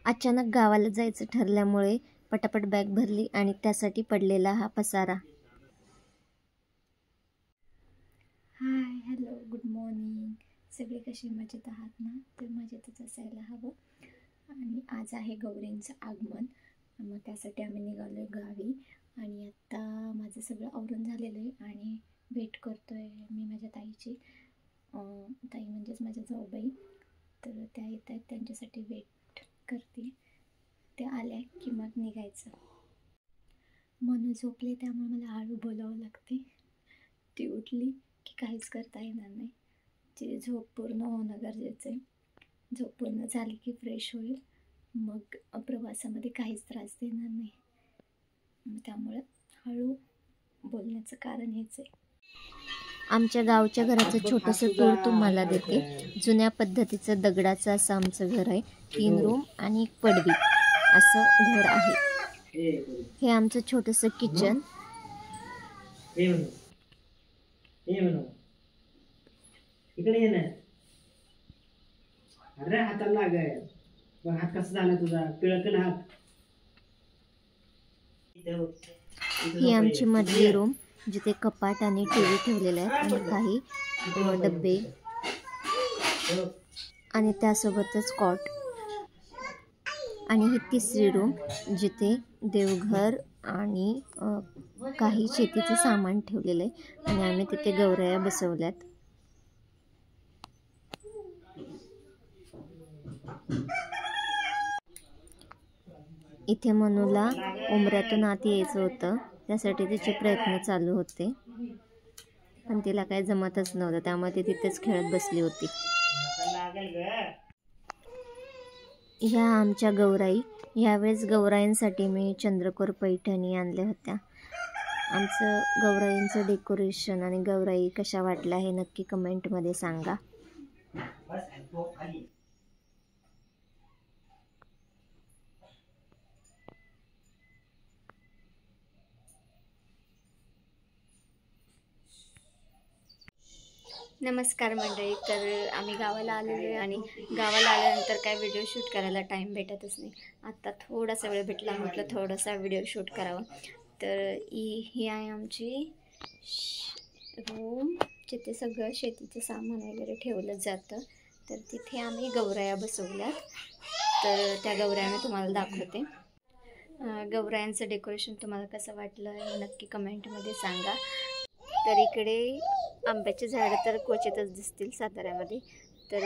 अचानक गावाला जायचं ठरल्यामुळे पटापट बॅग भरली आणि त्यासाठी पडलेला हा पसारा। हाय, हॅलो, गुड मॉर्निंग। सगळे कसे मजेत आहात ना? तर मजेतच असायला हवं। आणि आज आहे गौरींचं आगमन, मग त्यासाठी आम्ही निघालो गावी। आणि आत्ता माझं सगळं आवरून झालेलं आहे आणि वेट करतोय मी माझ्या ताईची। ताई म्हणजेच माझ्या जाऊबाई, तर त्या येत आहेत, त्यांच्यासाठी वेट करते। त्या आल्या की मग निघायचं। मनू झोपले त्यामुळे मला हळू बोलावं लागते। ती उठली की काहीच करता येणार नाही, तिची झोप पूर्ण होणं गरजेचं आहे। झोप पूर्ण झाली की फ्रेश होईल, मग प्रवासामध्ये काहीच त्रास देणार नाही। त्यामुळे हळू बोलण्याचं कारण हेच आहे। आमच्या गावच्या घराचं छोटंसं टूर तुम्हाला देते। जुन्या पद्धतीचं दगडाचं असं आमचं घर आहे। 3 रूम आणि 1 पडवी असं घर आहे। हे आमचं छोटंसं किचन। इकडे ये ना। अरे हाताला लागाय बघ, हात कसा झाला तुझा, पिळकन हात। ही आमची मधली रूम, जिथे कपाट आणि टीव्ही ठेवलेले आहेत आणि काही डब्बे आणि त्यासोबतच कॉट। आणि ही तिसरी रूम, जिथे देवघर आणि काही शेतीचं सामान ठेवलेलं आहे आणि आम्ही तिथे गौराया बसवल्यात। इथे मनूला उमऱ्यातून आत यायचं होतं, त्यासाठी तिचे प्रयत्न चालू होते, पण तिला काही जमतच नव्हतं, त्यामुळे ती तिथेच खेळत बसली होती। ह्या आमच्या गौराई। ह्यावेळेस गौराईंसाठी मी चंद्रकोर पैठणी आणल्या होत्या। आमचं गौराईंचं डेकोरेशन आणि गौराई कशा वाटल्या हे नक्की कमेंटमध्ये सांगा। नमस्कार मंडळी। तर आम्ही गावाला आलेलो आहे आणि गावाला आल्यानंतर काय व्हिडिओ शूट करायला टाईम भेटतच नाही। आत्ता थोडासा वेळ भेटला, म्हटलं थोडासा व्हिडिओ शूट करावा। तर ही आहे आमची रूम, जिथे सगळं शेतीचं सामान वगैरे ठेवलं जातं। तर तिथे आम्ही गौराया बसवल्यात, तर त्या गौराया मी तुम्हाला दाखवते। गौरायांचं डेकोरेशन तुम्हाला कसं वाटलं हे नक्की कमेंटमध्ये सांगा। तर इकडे आंब्याचे झाडं तर क्वचितच दिसतील साताऱ्यामध्ये, तर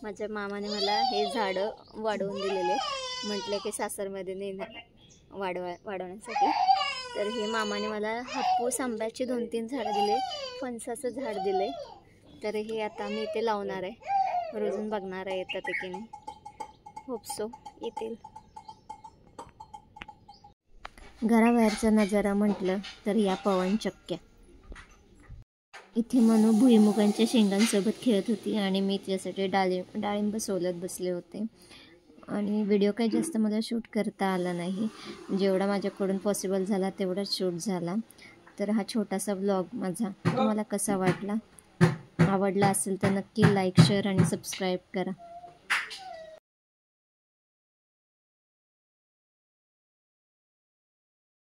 माझ्या मामाने मला हे झाडं वाढवून दिलेले, म्हटलं की सासरमध्ये नेणार वाढवण्यासाठी। तर हे मामाने मला हापूस आंब्याची 2-3 झाडं दिले, फणसाचं झाड दिले। तर हे आता मी इथे लावणार आहे, रोजून बघणार आहे येतात की नाही, होप सो येतील। घराबाहेरचा नजारा म्हटलं तर या पवनचक्क्या। इथे मनू भुईमुगांच्या शेंगांसोबत खेळत होती आणि मी त्यासाठी डाळिंब सोलत बसले होते। आणि व्हिडिओ काही जास्त मला शूट करता आला नाही, जेवढा माझ्याकडून पॉसिबल झाला तेवढाच शूट झाला। तर हा छोटासा व्लॉग माझा तुम्हाला कसा वाटला? आवडला असेल तर नक्की लाईक, शेअर आणि सबस्क्राईब करा।